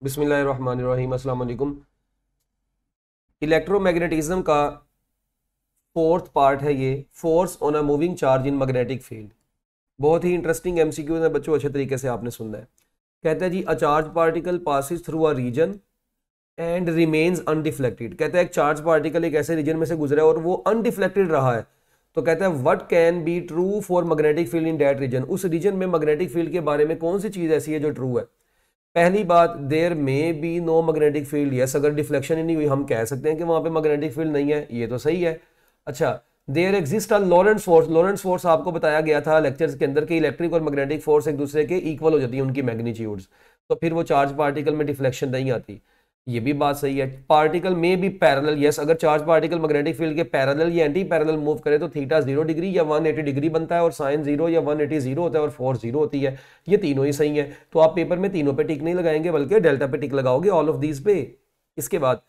बिस्मिल्लाहिर्रहमानिर्रहीम, अस्सलाम वालेकुम। इलेक्ट्रोमैग्नेटिज्म का फोर्थ पार्ट है ये, force on a moving charge in magnetic field. बहुत ही इंटरेस्टिंग एमसीक्यू है बच्चों, अच्छे तरीके से आपने सुनना है। कहता है जी, a charge particle passes through a region and remains undeflected. कहता है एक चार्ज पार्टिकल एक ऐसे रीजन में से गुजरा है और वो अनडिफ्लेक्टेड रहा है, तो कहता है what can be true for magnetic field in that region. उस रीजन में मैग्नेटिक फील्ड के बारे में कौन सी चीज ऐसी है जो ट्रू है। पहली बात, there may be no magnetic field. Yes, अगर डिफ्लेक्शन ही नहीं हुई हम कह सकते हैं कि वहां पे मैग्नेटिक फील्ड नहीं है, ये तो सही है। अच्छा, there exist a Lorentz force. Lorentz force आपको बताया गया था लेक्चर्स के अंदर कि इलेक्ट्रिक और मैग्नेटिक फोर्स एक दूसरे के इक्वल हो जाती है उनकी मैग्नीट्यूड्स, तो फिर वो चार्ज पार्टिकल में डिफ्लेक्शन नहीं आती। ये भी बात सही है। पार्टिकल में भी पैरेलल। यस, अगर चार्ज पार्टिकल मैग्नेटिक फील्ड के पैरेलल या एंटी पैरेलल मूव करे तो थीटा 0 डिग्री या 180 डिग्री बनता है, और साइन 0 या 180 0 होता है, और फोर्स 0 होती है। ये तीनों ही सही है, तो आप पेपर में तीनों पे टिक नहीं लगाएंगे बल्कि डेल्टा पे टिक लगाओगे, ऑल ऑफ दीज पे। इसके बाद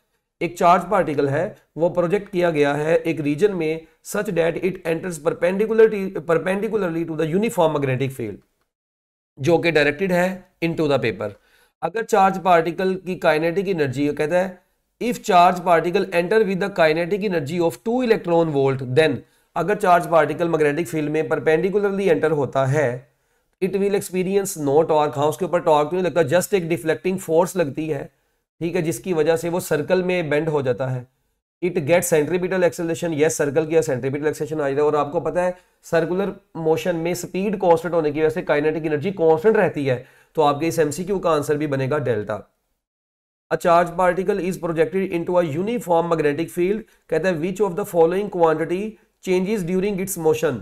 एक चार्ज पार्टिकल है, वो प्रोजेक्ट किया गया है एक रीजन में such that it enters perpendicularly to the uniform magnetic field, जो कि डायरेक्टेड है इनटू द पेपर। अगर चार्ज पार्टिकल की काइनेटिक एनर्जी, कहता है if charge particle enter with the kinetic energy of 2 electron volt, then अगर charge particle magnetic field में perpendicularly enter होता है, it will experience no torque. हाँ, उसके ऊपर टॉर्क तो नहीं लगता, जस्ट एक डिफ्लेक्टिंग फोर्स लगती है, ठीक है, जिसकी वजह से वो सर्कल में बेंड हो जाता है। It get centripetal acceleration. Yes, circle की सेंट्रीपिटल एक्सेलरेशन आ जाता है। और आपको पता है सर्कुलर मोशन में स्पीड कांस्टेंट होने की वजह से काइनेटिक एनर्जी कांस्टेंट रहती है, तो आपके इस एमसीक्यू का आंसर भी बनेगा delta. A charge particle is projected into a uniform magnetic field. कहता है which of the following quantity changes during its motion.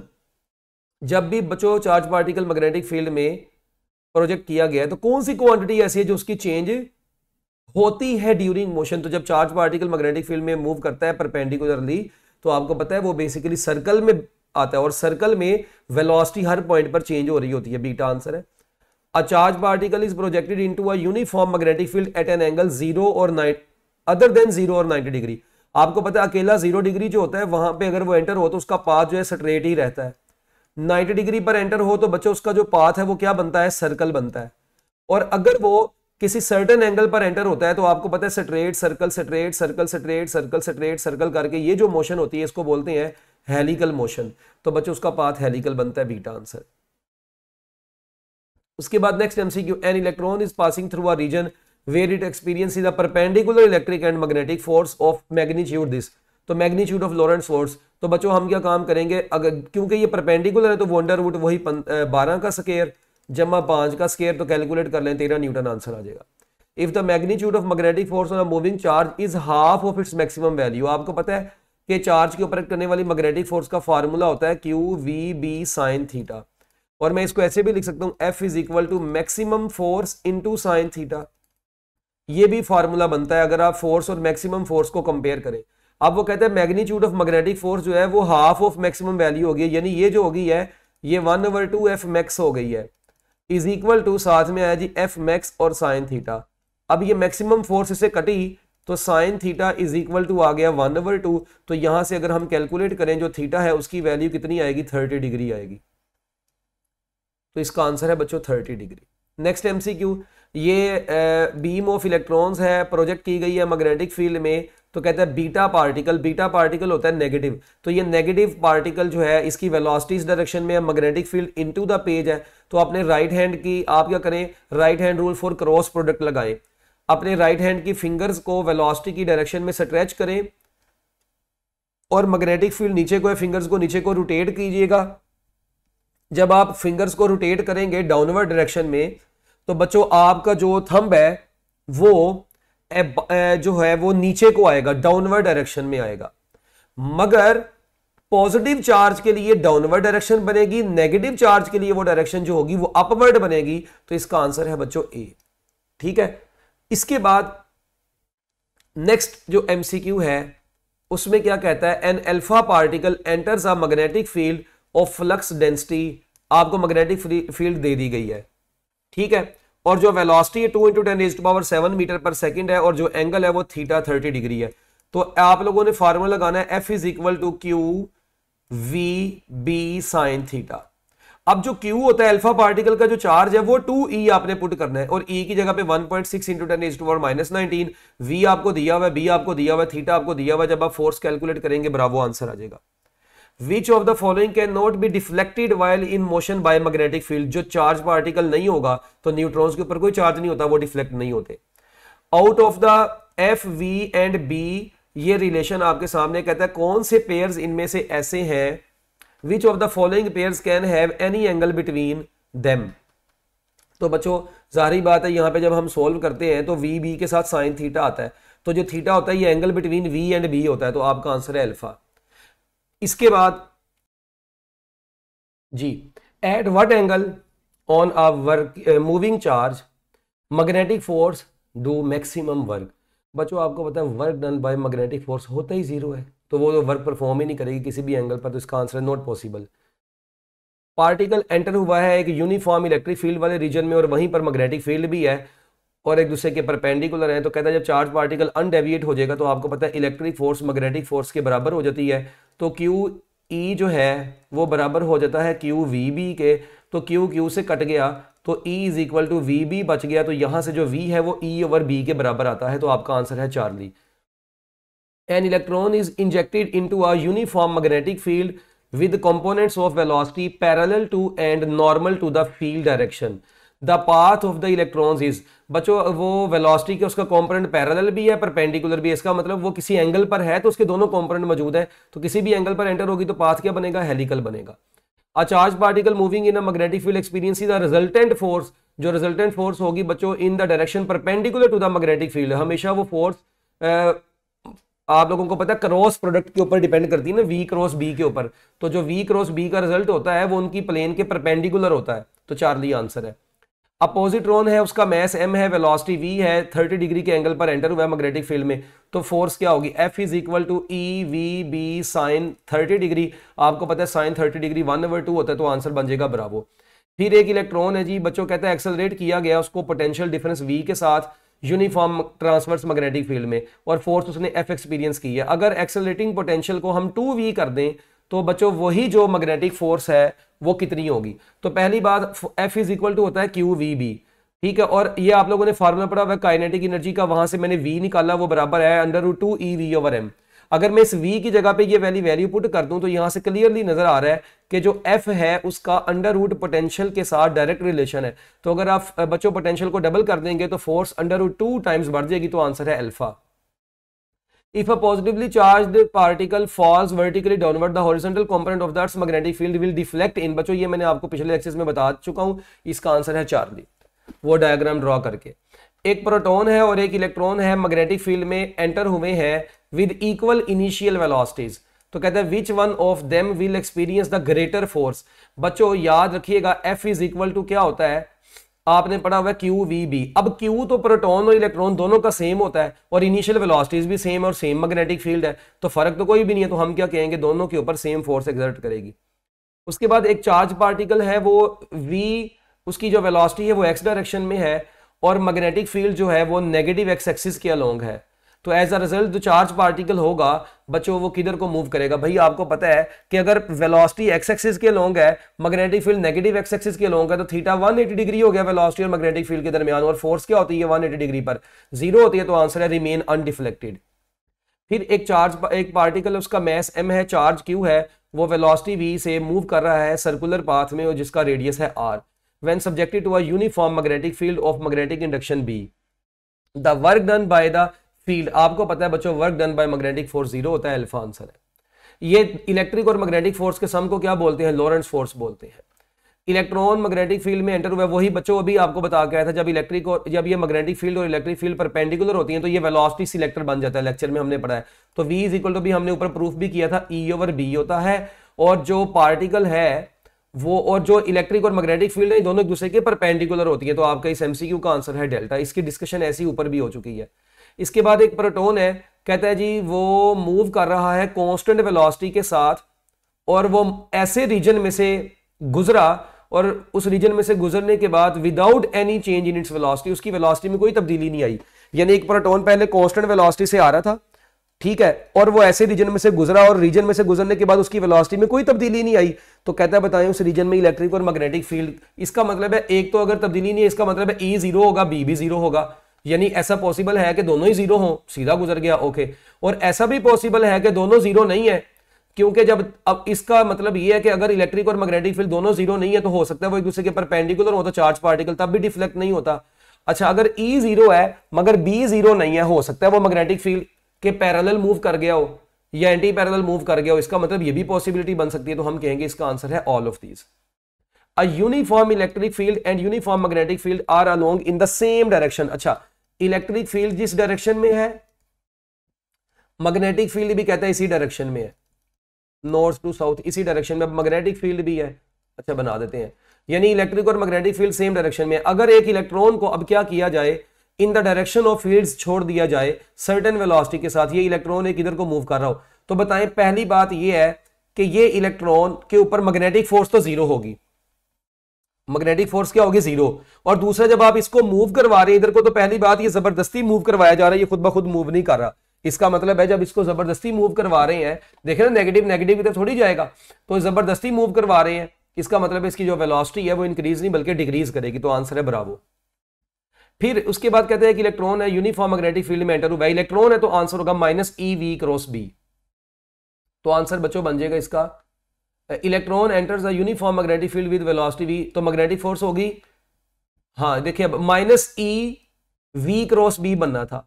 जब भी बच्चों चार्ज पार्टिकल मैग्नेटिक फील्ड में प्रोजेक्ट किया गया है तो कौन सी क्वांटिटी ऐसी है जो उसकी चेंज होती है ड्यूरिंग मोशन। तो जब चार्ज पार्टिकल मैग्नेटिक फील्ड में मूव करता है परपेंडिकुलरली, तो आपको पता है वो बेसिकली सर्कल में आता है, और सर्कल में वेलोसिटी हर पॉइंट पर चेंज हो रही होती है। बीटा आंसर है। अ charge particle is projected into a uniform magnetic field at an angle 0 और 9 अदर देन 0 और 90 डिग्री। आपको पता है अकेला 0 डिग्री जो होता है वहां पे अगर वो एंटर हो तो उसका पाथ जो है स्ट्रेट ही रहता है। 90 डिग्री पर एंटर हो तो बच्चों उसका जो पाथ है वो क्या बनता है, सर्कल बनता है। और अगर वो किसी सर्टेन एंगल पर एंटर होता है तो आपको पता है straight circle straight circle straight circle straight circle करके ये जो मोशन होती है इसको बोलते हैं हेलिकल मोशन। तो बच्चों उसका पाथ हेलिकल बनता है, बीटा आंसर। उसके बाद next MCQ, an electron is passing through a region where it experience is a perpendicular electric and magnetic force of magnitude this. तो मैग्नीट्यूड ऑफ लॉरेंट्ज फोर्स। तो बच्चों हम क्या काम करेंगे, अगर क्योंकि ये परपेंडिकुलर है तो वो अंडर रूट वही 12 का स्क्वायर जमा 5 का स्क्वायर, तो कैलकुलेट कर लें 13 न्यूटन आंसर आ जाएगा। If the magnitude of magnetic force on a moving charge is half of its maximum value. आपको पता है कि चार्ज के ऊपर करने वाली मैग्नेटिक फोर्स का फार्मूला होता है Q V B sine theta, और मैं इसको ऐसे भी लिख सकता हूं F is equal to maximum force into sine theta. ये भी फार्मूला बनता है अगर आप फोर्स और मैक्सिमम फोर्स को कंपेयर करें। अब वो कहते हैं मैग्नीट्यूड ऑफ मैग्नेटिक फोर्स जो है वो हाफ ऑफ मैक्सिमम वैल्यू हो गई, यानी ये जो हो गई है ये 1/2 F मैक्स हो गई है, इज इक्वल टू साथ में आया जी F मैक्स और साइन थीटा। अब ये मैक्सिमम फोर्स इसे कटी तो sine theta is equal to आ गया 1/2। तो यहां से अगर हम कैलकुलेट करें जो थीटा है उसकी वैल्यू कितनी आएगी, 30 डिग्री आएगी। तो इसका आंसर है बच्चों 30 डिग्री। नेक्स्ट एमसीक्यू, ये बीम ऑफ इलेक्ट्रॉन्स है, प्रोजेक्ट की गई है मैग्नेटिक फील्ड में, तो कहता है बीटा पार्टिकल। बीटा पार्टिकल होता है नेगेटिव, तो ये नेगेटिव पार्टिकल जो है इसकी वेलोसिटी इस डायरेक्शन में है, magnetic field into the page है। तो अपने राइट हैंड की आप क्या करें, right hand rule for cross product लगाएं। अपने राइट हैंड की फिंगर्स को वेलोसिटी की डायरेक्शन में स्ट्रेच करें और मैग्नेटिक फील्ड नीचे को है, फिंगर्स को नीचे को रोटेट कीजिएगा। जब आप फिंगर्स को रोटेट करेंगे डाउनवर्ड डायरेक्शन में तो बच्चों आपका जो थंब है वो जो है वो नीचे को आएगा, डाउनवर्ड डायरेक्शन में आएगा। मगर पॉजिटिव चार्ज के लिए डाउनवर्ड डायरेक्शन बनेगी, नेगेटिव चार्ज के लिए वो डायरेक्शन जो होगी वो अपवर्ड बनेगी। तो इसका आंसर है बच्चों ए, ठीक है। इसके बाद नेक्स्ट जो एमसीक्यू है उसमें क्या कहता है, an alpha particle enters a magnetic field of flux density. आपको मैग्नेटिक फील्ड दे दी गई है, ठीक है, और जो वेलोसिटी है 2 × 10⁻⁷ मीटर पर सेकंड है, और जो एंगल है वो थीटा 30 डिग्री है। तो आप लोगों ने फार्मूला लगाना है F is equal to Q V B sine theta. अब जो Q होता है अल्फा पार्टिकल का जो चार्ज है वो 2e आपने पुट करना है, और E की जगह पे 1.6 इंटू 10⁻⁻19, V आपको दिया हुआ है, B आपको दिया हुआ है, थीटा आपको दिया हुआ है। जब आप फोर्स कैलकुलेट करेंगे ब्रावो आंसर आ जाएगा। Which of the following cannot be deflected while in motion by magnetic field? जो चार्ज पार्टिकल नहीं होगा तो न्यूट्रॉन्स के ऊपर कोई चार्ज नहीं होता, वो डिफ्लेक्ट नहीं होते। Out of the F V and B, ये रिलेशन आपके सामने कहता है कौन से पेयर्स इनमें से ऐसे हैं, which of the following pairs can have any angle between them. तो बच्चों जाहिर बात है यहां पे जब हम सोल्व करते हैं तो वी बी के साथ साइन थीटा आता है, तो जो थीटा होता है ये angle between V and B होता है, तो आपका आंसर है अल्फा। इसके बाद जी, at what angle on a work moving charge magnetic force do maximum work. बच्चों आपको पता है work done by magnetic force होता ही जीरो है, तो वो वर्क परफॉर्म ही नहीं करेगी किसी भी एंगल पर, तो इसका आंसर है नॉट पॉसिबल। पार्टिकल एंटर हुआ है एक यूनिफॉर्म इलेक्ट्रिक फील्ड वाले रीजन में और वहीं पर मैग्नेटिक फील्ड भी है और एक दूसरे के परपेंडिकुलर है, तो कहता है जब चार्ज पार्टिकल अनडेविएट हो जाएगा तो आपको पता है इलेक्ट्रिक फोर्स मैग्नेटिक फोर्स के बराबर हो जाती है, तो क्यू ई जो है वो बराबर हो जाता है क्यू वी बी के, तो क्यू क्यू से कट गया तो E is equal to V B बच गया, तो यहां से जो V है वो E ओवर B के बराबर आता है, तो आपका आंसर है Charlie. An electron is injected into a uniform magnetic field with components of velocity parallel to and normal to the field direction. The path of the electrons is, बच्चों वो velocity के उसका कंपोनेंट पैरेलल भी है perpendicular भी है, इसका मतलब वो किसी एंगल पर है तो उसके दोनों कंपोनेंट मौजूद है, तो किसी भी एंगल पर एंटर होगी तो पाथ क्या बनेगा, हेलिकल बनेगा। A charge particle moving in a magnetic field experiences the resultant force, जो रिजल्टेंट फोर्स होगी बच्चों in the direction perpendicular to the magnetic field, हमेशा वो फोर्स आप लोगों को पता है क्रॉस प्रोडक्ट के ऊपर डिपेंड करती है ना, V क्रॉस B के ऊपर, तो जो V क्रॉस B का रिजल्ट होता है वो उनकी प्लेन के परपेंडिकुलर होता है, तो चार्ली आंसर है। अपोजिट्रॉन है उसका मैस m है, वेलोसिटी v है, 30 डिग्री के एंगल पर एंटर हुआ है मैग्नेटिक फील्ड में, तो फोर्स क्या होगी, F is equal to E V B sine 30 degree, आपको पता है साइन 30 डिग्री 1/2 होता है, तो आंसर बन जाएगा ब्रावो। फिर एक इलेक्ट्रॉन है जी बच्चों, कहता है एक्सेलरेट किया गया उसको पोटेंशियल डिफरेंस v के साथ यूनिफॉर्म ट्रांसवर्स मैग्नेटिक फील्ड में और फोर्स उसने F एक्सपीरियंस की है। अगर एक्सेलरेटिंग पोटेंशियल को हम 2v कर दें तो बच्चों वही जो मैग्नेटिक फोर्स है वो कितनी होगी, तो पहली बात F इज इक्वल टू होता है क्यू वी बी, ठीक है, और ये आप लोगों ने फार्मूला पढ़ा हुआ है काइनेटिक एनर्जी का, वहां से मैंने V निकाला वो बराबर है √2 EV/m। अगर मैं इस V की जगह पे ये वैल्यू पुट कर दूं तो यहां से क्लियरली नजर आ रहा है कि जो F है उसका अंडर पोटेंशियल के साथ डायरेक्ट रिलेशन है, तो अगर आप बच्चों पोटेंशियल को डबल कर देंगे तो फोर्स √2 टाइम्स बढ़ जाएगी, तो आंसर है alpha. If a positively charged particle falls vertically downward, the horizontal component of that magnetic field will deflect in, बच्चों ये मैंने आपको पिछले लेक्चर्स में बता चुका हूं, इसका आंसर है चार्ली, वो डायग्राम ड्रॉ करके। एक प्रोटॉन है और एक इलेक्ट्रॉन है मैग्नेटिक फील्ड में एंटर हुए हैं विद इक्वल इनिशियल वेलोसिटीज, तो कहते हैं which one of them will experience the greater force. बच्चों याद रखिएगा F इज इक्वल टू क्या होता है, आपने पढ़ा हुआ है क्यू वी बी। अब क्यू तो प्रोटॉन और इलेक्ट्रॉन दोनों का सेम होता है और इनिशियल वेलोसिटीज भी सेम और सेम मैग्नेटिक फील्ड है, तो फर्क तो कोई भी नहीं है, तो हम क्या कहेंगे दोनों के ऊपर सेम फोर्स एक्सर्ट करेगी। उसके बाद एक चार्ज पार्टिकल है वो V, उसकी जो वेलोसिटी है वो x डायरेक्शन में है और मैग्नेटिक फील्ड जो है वो नेगेटिव x एक्सिस के अलोंग है, तो एज अ रिजल्ट जो चार्ज पार्टिकल होगा बच्चों वो किधर को मूव करेगा। भाई आपको पता है कि अगर वेलोसिटी x एक्सिस के अलोंग है, magnetic field negative x axis के अलोंग है, तो थीटा 180 डिग्री हो गया वेलोसिटी और मैग्नेटिक फील्ड के दरमियान, और फोर्स क्या होती है 180 डिग्री पर 0 होती है, तो आंसर है रिमेन अनडिफ्लेक्टेड। फिर एक पार्टिकल उसका मैस m है, चार्ज q है, वो वेलोसिटी v से मूव कर रहा है सर्कुलर पाथ में और जिसका रेडियस है r, when subjected to a uniform magnetic field of magnetic induction B, the work done by the field, आपको पता है बच्चों work done by magnetic force 0 होता है, अल्फा आंसर है। ये इलेक्ट्रिक और मैग्नेटिक फोर्स के सम को क्या बोलते हैं, लॉरेंट्ज फोर्स बोलते हैं। इलेक्ट्रॉन मैग्नेटिक फील्ड में एंटर हुआ है, वही बच्चों अभी आपको बता के आया था, जब ये मैग्नेटिक फील्ड और इलेक्ट्रिक फील्ड परपेंडिकुलर होती हैं तो ये वेलोसिटी सिलेक्टर बन जाता है, लेक्चर में हमने पढ़ा है। तो V इज इक्वल टू भी हमने ऊपर प्रूफ भी किया था E/B होता है, और जो पार्टिकल है वो और जो इलेक्ट्रिक और मैग्नेटिक फील्ड है दोनों एक दूसरे के परपेंडिकुलर होती है, तो आपका इस MCQ का आंसर है डेल्टा। इसकी डिस्कशन ऐसी ऊपर भी हो चुकी है। इसके बाद एक प्रोटॉन है, कहता है जी वो मूव कर रहा है कांस्टेंट वेलोसिटी के साथ और वो ऐसे रीजन में से गुजरा और उस रीजन में से गुजरने के बाद without any change in its velocity, उसकी वेलोसिटी में कोई तब्दीली नहीं आई, यानी एक प्रोटॉन पहले कांस्टेंट वेलोसिटी से आ रहा था ठीक है, और वो ऐसे रीजन में से गुजरा और रीजन में से गुजरने के बाद उसकी वेलोसिटी में कोई तब्दीली नहीं आई, तो कहता है बताएं उस रीजन में इलेक्ट्रिक और मैग्नेटिक फील्ड। इसका मतलब है एक तो अगर तब्दीली नहीं है, इसका मतलब है E जीरो होगा, B भी जीरो होगा, यानी ऐसा पॉसिबल है कि दोनों ही जीरो हो, सीधा गुजर गया, ओके। और ऐसा भी पॉसिबल है कि दोनों जीरो नहीं है, क्योंकि जब अब इसका मतलब ये है कि अगर इलेक्ट्रिक और मैग्नेटिक फील्ड दोनों जीरो नहीं है तो हो सकता है वो एक दूसरे के परपेंडिकुलर होता चार्ज पार्टिकल, तब भी डिफ्लेक्ट नहीं होता। अच्छा, अगर E जीरो है मगर B जीरो नहीं है, हो सकता है वो मैग्नेटिक फील्ड के पैरेलल मूव कर गया हो या एंटी पैरेलल मूव कर गया हो, इसका मतलब ये भी पॉसिबिलिटी बन सकती है। तो हम कहेंगे इसका आंसर है all of these. A uniform electric field and uniform magnetic field are along in the same direction. अच्छा, इलेक्ट्रिक फील्ड जिस डायरेक्शन में है, मैग्नेटिक फील्ड भी कहता है इसी डायरेक्शन में है, नॉर्थ टू साउथ, इसी डायरेक्शन में मैग्नेटिक फील्ड भी है। अच्छा, बना देते हैं, यानी इलेक्ट्रिक और मैग्नेटिक फील्ड सेम डायरेक्शन में। अगर एक इलेक्ट्रॉन को अब क्या किया जाए, इन द डायरेक्शन ऑफ फील्ड्स छोड़ दिया जाए सर्टेन वेलोसिटी के साथ, ये इलेक्ट्रॉन एक इधर को मूव कर रहा हो, तो बताएं पहली बात ये है कि ये इलेक्ट्रॉन के ऊपर मैग्नेटिक फोर्स तो जीरो होगी, मैग्नेटिक फोर्स क्या होगी, जीरो। और दूसरा, जब आप इसको मूव करवा रहे हैं इधर को, तो पहली बात ये जबरदस्ती मूव करवाया जा रहा है, ये खुद ब खुद मूव नहीं कर रहा। इसका मतलब है जब इसको जबरदस्ती मूव करवा रहे हैं, देखे ना नेगेटिव नेगेटिव की तरफ थोड़ी जाएगा, तो जबरदस्ती मूव करवा रहे हैं, इसका मतलब है इसकी जो वेलोसिटी है वो इंक्रीज नहीं बल्कि डिक्रीज करेगी। तो आंसर है ब्रावो। फिर उसके बाद कहते हैं कि इलेक्ट्रॉन है यूनिफॉर्म मैग्नेटिक फील्ड में एंटर हुआ, इलेक्ट्रॉन है तो आंसर होगा माइनस EV क्रॉस B। तो आंसर बच्चों बन जाएगा इसका, electron enters the uniform magnetic field with velocity V, तो मैग्नेटिक फोर्स होगी, हाँ देखिए अब माइनस EV क्रॉस B बनना था।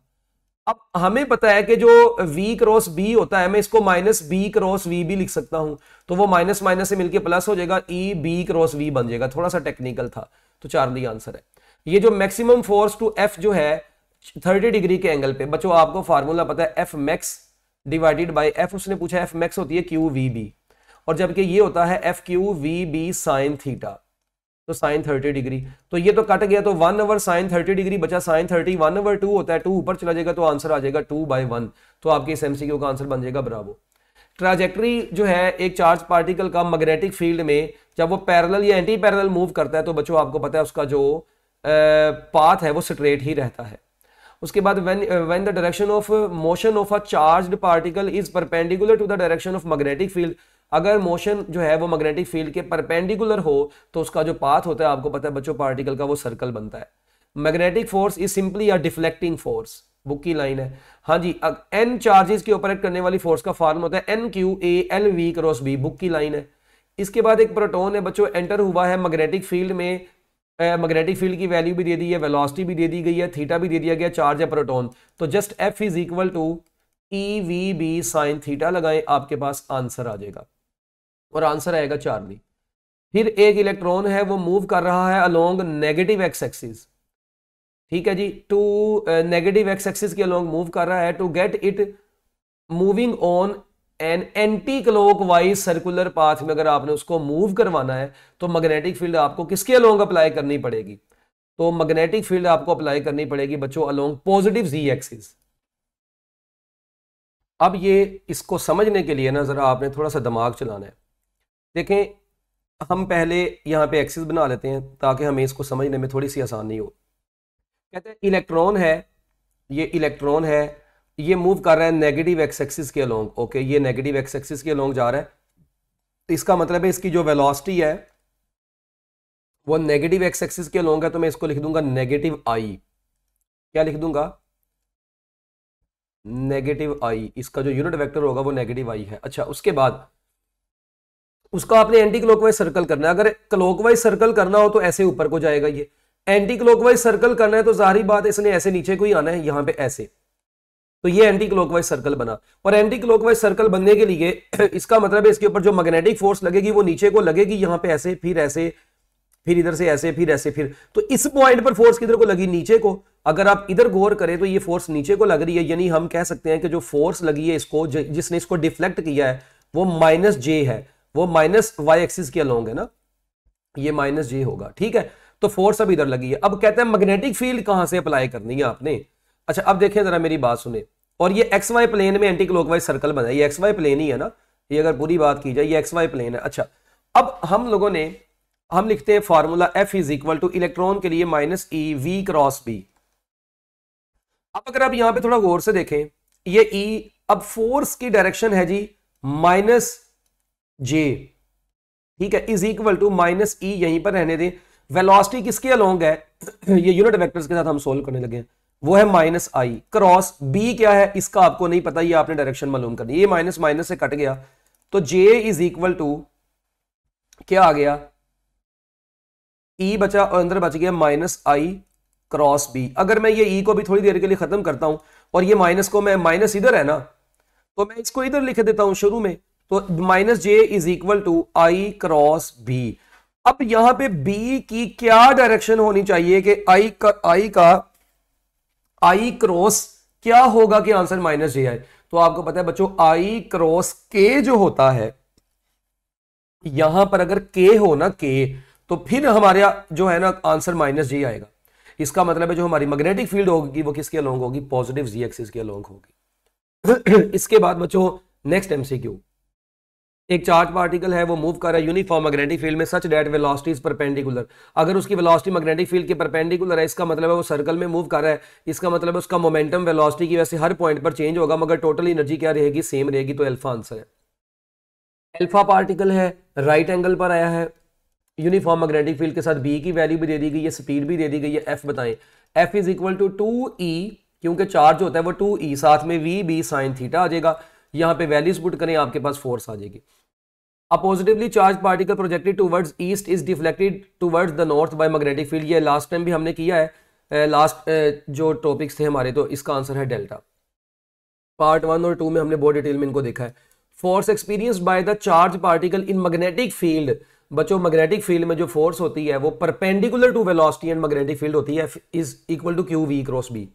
अब हमें पता है कि जो V क्रॉस B होता है, मैं इसको माइनस B क्रॉस V भी लिख सकता हूं, तो वो माइनस माइनस से मिलकर प्लस हो जाएगा, EB क्रॉस V बन जाएगा। थोड़ा सा टेक्निकल था, तो चार्ली आंसर है। ये जो मैक्सिमम फोर्स टू F जो है 30 डिग्री के एंगल पे, बच्चों आपको फार्मूला पता है, F max divided by F, उसने पूछा F मैक्स होती है QVB, और जबकि ये होता है FQVB साइन थीटा, तो साइन 30 डिग्री, तो ये तो कट गया, तो 1 ओवर साइन 30 डिग्री बचा साइन 30, 1 ओवर 2 होता है, 2 ऊपर चला जाएगा तो आंसर आ जाएगा 2/1। तो आपके इस MCQ का आंसर बन जाएगा ब्रावो। ट्राजेक्टरी जो है एक चार्ज पार्टिकल का मैग्नेटिक फील्ड में जब वो पैरेलल या एंटी पैरेलल मूव करता है, तो बच्चों आपको पता है उसका जो पाथ है वो स्ट्रेट ही रहता है। उसके बाद when the direction of motion of a charged particle is perpendicular to the direction of magnetic field, अगर मोशन जो है वो मैग्नेटिक फील्ड के परपेंडिकुलर हो तो उसका जो पाथ होता है आपको पता है बच्चों पार्टिकल का, वो सर्कल बनता है। Magnetic force is simply a deflecting force, book की लाइन है। हाँ जी, N चार्जेस के ऑपरेट करने वाली फोर्स का फॉर्म होता है NQALV क्रॉस B, बुक की लाइन है। इसके बाद एक प्रोटॉन है बच्चों, एंटर हुआ है मैग्नेटिक फील्ड में, मैग्नेटिक फील्ड की वैल्यू भी दे दी है, वेलोसिटी भी दे दी गई है, थीटा भी दे दिया गया, चार्ज है प्रोटॉन, तो just F is equal to EVB sine theta लगाएं, आपके पास आंसर आ जाएगा, और आंसर आएगा चार्ली। फिर एक इलेक्ट्रॉन है वो मूव कर रहा है अलोंग नेगेटिव एक्स एक्सिस, ठीक है जी, टू नेगेटिव एक्स एक्सिस के अलोंग मूव कर रहा है, to get it moving on an anti clockwise circular path में अगर आपने उसको मूव करवाना है तो मैग्नेटिक फील्ड आपको किसके अलोंग अप्लाई करनी पड़ेगी, तो मैग्नेटिक फील्ड आपको अप्लाई करनी पड़ेगी बच्चों अलोंग पॉजिटिव Z एक्सिस। अब ये इसको समझने के लिए ना जरा आपने थोड़ा सा दिमाग चलाना है। देखें हम पहले यहाँ पे एक्सिस बना लेते हैं ताकि हमें इसको समझने में थोड़ी सी आसानी हो। कहते हैं इलेक्ट्रॉन है, ये इलेक्ट्रॉन है, ये मूव कर रहा है नेगेटिव एक्स एक्सिस के अलोंग, ओके, ये नेगेटिव एक्स एक्सिस के अलोंग जा रहा है, इसका मतलब है इसकी जो वेलोसिटी है वो नेगेटिव एक्स एक्सिस के अलोंग है, तो मैं इसको लिख दूंगा नेगेटिव I, क्या लिख दूंगा, नेगेटिव I, इसका जो यूनिट वेक्टर होगा वो नेगेटिव I है। अच्छा, उसके बाद उसका आपने एंटी क्लॉकवाइज सर्कल करना है, अगर क्लॉकवाइज सर्कल करना हो तो ऐसे ऊपर को जाएगा, ये एंटी क्लॉकवाइज सर्कल करना है तो जाहिर बात है इसने ऐसे नीचे को ही आना है, यहां पे ऐसे, तो ये एंटी क्लॉकवाइज सर्कल बना। और एंटी क्लॉकवाइज सर्कल बनने के लिए इसका मतलब है इसके ऊपर जो मैग्नेटिक फोर्स लगेगी वो नीचे को लगेगी, यहां पे ऐसे, फिर ऐसे, फिर इधर से ऐसे, फिर ऐसे, फिर, तो इस पॉइंट पर फोर्स किधर को लगी, नीचे को। अगर आप इधर गौर करें तो ये फोर्स नीचे को लग रही है, यानी हम कह सकते हैं कि जो फोर्स लगी है इसको, जिसने इसको डिफ्लेक्ट किया है वो -J है, वो माइनस Y एक्सिस के अलोंग है ना, ये -J होगा, ठीक है। तो फोर्स अब इधर लगी है। अब कहते हैं मैग्नेटिक फील्ड कहां से अप्लाई करनी है आपने। अच्छा, अब देखें जरा मेरी बात सुने, और ये XY प्लेन में एंटी क्लॉकवाइज सर्कल बना है, ये XY प्लेन ही है ना, ये अगर पूरी बात की जाए ये XY प्लेन है। अच्छा, अब हम लोगों ने हम लिखते हैं formula F is equal two electron के लिए -EV क्रॉस B। अब अगर आप यहां पे थोड़ा गौर से देखें, ये E अब फोर्स की डायरेक्शन है जी माइनस जे, ठीक है, इज इक्वल टू माइनस ई, यहीं पर रहने दें। वेलोसिटी किसके अलोंग है, ये यूनिट वेक्टर्स के साथ हम सोल्व करने लगे हैं, वो है माइनस आई क्रॉस बी, क्या है इसका आपको नहीं पता, ये आपने डायरेक्शन मालूम करनी, ये माइनस माइनस से कट गया तो जे इज इक्वल टू क्या आ गया, ई बचा और अंदर बच गया माइनस आई क्रॉस बी। अगर मैं ये ई को भी थोड़ी देर के लिए खत्म करता हूं और ये माइनस को मैं, माइनस इधर है ना, तो मैं इसको इधर लिख देता हूं शुरू में, तो minus J is equal to I cross B. अब यहां पे बी की क्या डायरेक्शन होनी चाहिए कि आई क्रॉस क्या होगा कि आंसर माइनस जे आए। तो आपको पता है बच्चों आई क्रॉस के जो होता है, यहां पर अगर के हो ना के, तो फिर हमारा जो है ना आंसर माइनस जे आएगा। इसका मतलब है जो हमारी मैग्नेटिक फील्ड होगी वो किसके अलोंग होगी, पॉजिटिव जी एक्सिस के अलोंग होगी। इसके बाद बच्चों नेक्स्ट एमसीक्यू, एक चार्ज पार्टिकल है वो मूव कर रहा है यूनिफॉर्म मैग्नेटिक फील्ड में such that velocity is perpendicular. अगर उसकी वेलोसिटी मैग्नेटिक फील्ड के परपेंडिकुलर है, इसका मतलब है वो सर्कल में मूव कर रहा है, इसका मतलब है उसका मोमेंटम वेलोसिटी की वजह से हर पॉइंट पर चेंज होगा मगर टोटल एनर्जी क्या रहेगी, सेम रहेगी। तो अल्फा आंसर है। अल्फा पार्टिकल है, राइट एंगल पर आया है, यूनिफॉर्म मैग्नेटिक फील्ड के साथ बी की वैल्यू भी दे दी गई है, स्पीड भी दे दी गई है, एफ बताएं। F is equal to 2e, क्योंकि चार्ज होता है वो 2e, साथ में वी बी साइन थीटा आ जाएगा, यहां पे वैल्यूज पुट करें आपके पास फोर्स आ जाएगी। A positively charged particle projected towards east is deflected towards the north by magnetic field। ये लास्ट टाइम भी हमने किया है, लास्ट जो टॉपिक्स थे हमारे, तो इसका आंसर है डेल्टा। पार्ट 1 और 2 में हमने बहुत डिटेल में इनको देखा है। Force experienced by the charge particle in magnetic field, बच्चों मैग्नेटिक फील्ड में जो फोर्स होती है वो perpendicular to velocity and magnetic field होती है, is equal to Q V cross B.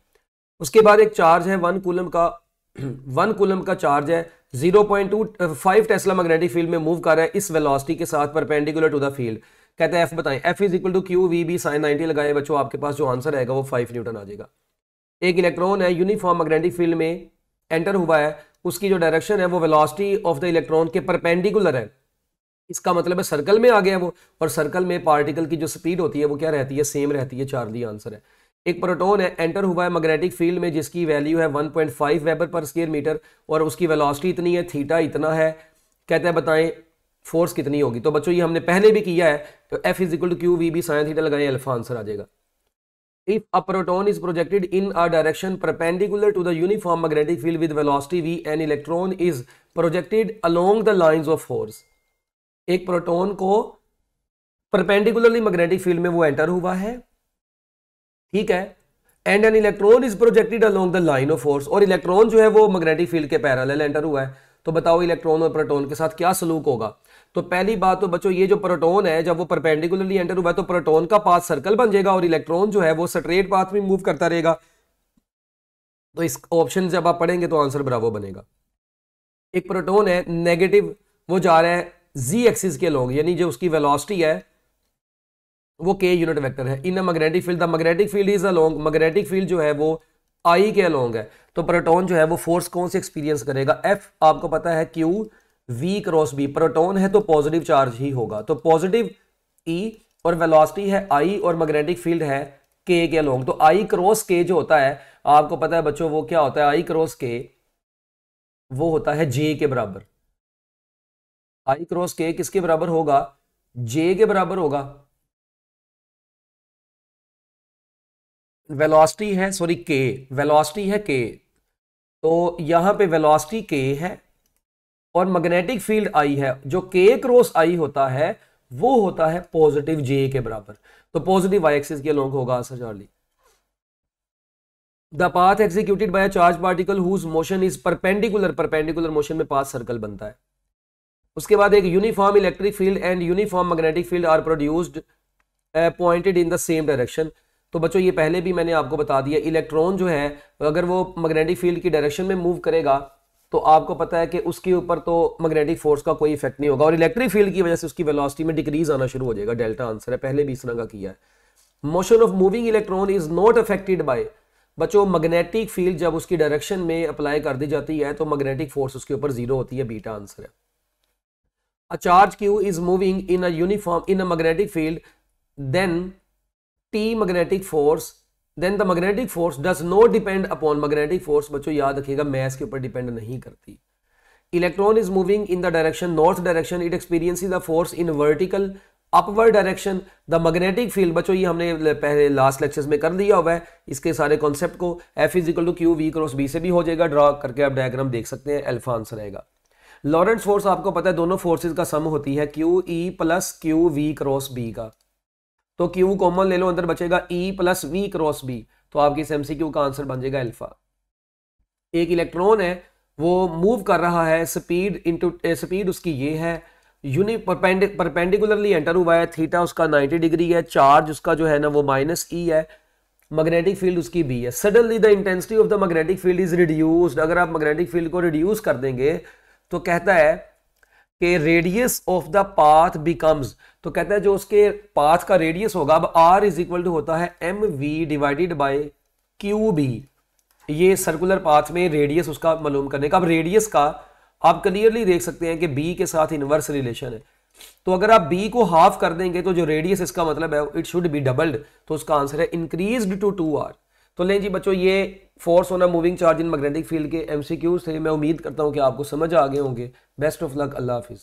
उसके बाद एक चार्ज है 1 कूलम का 1 कूलम का चार्ज है 0.25 टेस्ला मैग्नेटिक फील्ड में मूव कर रहा है इस वेलोसिटी के साथ परपेंडिकुलर टू द फील्ड। कहते हैं एफ बताएं। F is equal to Q V B sine 90 लगाए बच्चों, आपके पास जो आंसर आएगा वो 5 न्यूटन आ जाएगा। एक इलेक्ट्रॉन है यूनिफॉर्म मैग्नेटिक फील्ड में एंटर हुआ है, उसकी जो डायरेक्शन है वो वेलोसिटी ऑफ द इलेक्ट्रॉन के परपेंडिकुलर है, इसका मतलब है सर्कल में आ गया वो, और सर्कल में पार्टिकल की जो स्पीड होती है वो क्या रहती है, सेम रहती है। चार्ली आंसर है। एक प्रोटॉन है एंटर हुआ है मैग्नेटिक फील्ड में जिसकी वैल्यू है 1.5 वेबर पर स्क्वायर मीटर और उसकी वेलोसिटी इतनी है, थीटा इतना है। कहते हैं बताएं फोर्स कितनी होगी। तो बच्चों ये हमने पहले भी किया है, तो F is equal to Q V B sine theta लगाएं, अल्फा आंसर आ जाएगा। If a proton is projected in a direction perpendicular to the uniform magnetic field with velocity V, an electron is projected along the lines of force. एक proton को perpendicularly magnetic field में वो enter हुआ है, ठीक है, and an electron is projected along the line of force, और electron जो है वो मैग्नेटिक फील्ड के पैरेलल एंटर हुआ है। तो बताओ इलेक्ट्रॉन और प्रोटॉन के साथ क्या सलूक होगा। तो पहली बात तो बच्चों ये जो प्रोटॉन है जब वो परपेंडिकुलरली एंटर हुआ है तो प्रोटॉन का पाथ सर्कल बन जाएगा और इलेक्ट्रॉन जो है वो स्ट्रेट पाथ में मूव करता रहेगा। तो इस ऑप्शन जब आप पढ़ेंगे तो आंसर बराबर बनेगा। एक प्रोटॉन है नेगेटिव, वो जा रहा है जी एक्सिस के अलोंग, यानी जो उसकी वेलोसिटी है वो के यूनिट वेक्टर है। इन magnetic field the magnetic field is along, magnetic field जो है वो आई के अलोंग है। तो प्रोटॉन जो है वो फोर्स कौन से एक्सपीरियंस करेगा, एफ आपको पता है Q V cross B. Proton है तो पॉजिटिव चार्ज ही होगा, तो पॉजिटिव ई और वेलोसिटी है आई और मैग्नेटिक फील्ड है के अलोंग। तो आई क्रॉस के जो होता है आपको पता है बच्चों वो क्या होता है, आई क्रॉस के वो होता है जे के बराबर। आई क्रॉस के किसके बराबर होगा, जे के बराबर होगा। वेलोसिटी है सॉरी के, वेलोसिटी है के, तो यहां पे वेलोसिटी के है और मैग्नेटिक फील्ड आई है। जो के क्रॉस आई होता है वो होता है पॉजिटिव जे के बराबर, तो पॉजिटिव वाई एक्सिस के अलोंग होगा answer Charlie. The path executed by a charge particle whose motion is perpendicular, perpendicular motion में पाथ सर्कल बनता है। उसके बाद एक uniform electric field and uniform magnetic field are produced pointed in the same direction. तो बच्चों ये पहले भी मैंने आपको बता दिया, इलेक्ट्रॉन जो है अगर वो मैग्नेटिक फील्ड की डायरेक्शन में मूव करेगा तो आपको पता है कि उसके ऊपर तो मैग्नेटिक फोर्स का कोई इफेक्ट नहीं होगा और इलेक्ट्रिक फील्ड की वजह से उसकी वेलोसिटी में डिक्रीज आना शुरू हो जाएगा। डेल्टा आंसर है, पहले भी इस तरह का किया है। Motion of moving electron is not affected by, बच्चों मैग्नेटिक फील्ड जब उसकी डायरेक्शन में अप्लाई कर दी जाती है तो मैग्नेटिक फोर्स उसके ऊपर जीरो होती है, बीटा आंसर है। A charge q is moving in a magnetic field, then T magnetic force then the magnetic force does not depend upon, magnetic force बच्चों याद रखिएगा मैस के ऊपर डिपेंड नहीं करती। Electron is moving in the direction north direction, it experiences the force in vertical upward direction. The magnetic field बच्चों ये हमने पहले लास्ट लेक्चर्स में कर दिया हुआ है इसके सारे कॉन्सेप्ट को। F is equal to Q V cross B से भी हो जाएगा, ड्रॉ करके आप डायग्राम देख सकते हैं, अल्फा आंसर आएगा। लॉरेंट्ज फोर्स आपको पता है दोनों फोर्सेज का सम होती है Q E plus Q V cross B का, तो क्यू कॉमन ले लो, अंदर बचेगा E plus V cross B, तो आपकी इस एमसीक्यू का आंसर बन जाएगा अल्फा। एक इलेक्ट्रॉन है वो मूव कर रहा है, स्पीड उसकी ये है, परपेंडिकुलरली एंटर हुआ है, थीटा उसका 90 डिग्री है, चार्ज उसका जो है ना वो माइनस ई है, मैग्नेटिक फील्ड उसकी बी है। Suddenly the intensity of the magnetic field is reduced, अगर आप मैग्नेटिक फील्ड को रिड्यूस कर देंगे तो कहता है कि radius of the path becomes, तो कहता है जो उसके पाथ का रेडियस होगा, अब आर इज इक्वल टू होता है M V divided by Q B, ये सर्कुलर पाथ में रेडियस उसका मालूम करने का। अब रेडियस का आप क्लियरली देख सकते हैं कि बी के साथ इनवर्स रिलेशन है, तो अगर आप बी को हाफ कर देंगे तो जो रेडियस इसका मतलब है इट शुड बी डबल्ड, तो उसका आंसर है इंक्रीज्ड टू 2r। तो लें जी बच्चों ये force on a moving charge in magnetic field के एमसीक्यूज थे, मैं उम्मीद करता हूं कि आपको समझ आ गए होंगे। Best of luck, Allah Hafiz.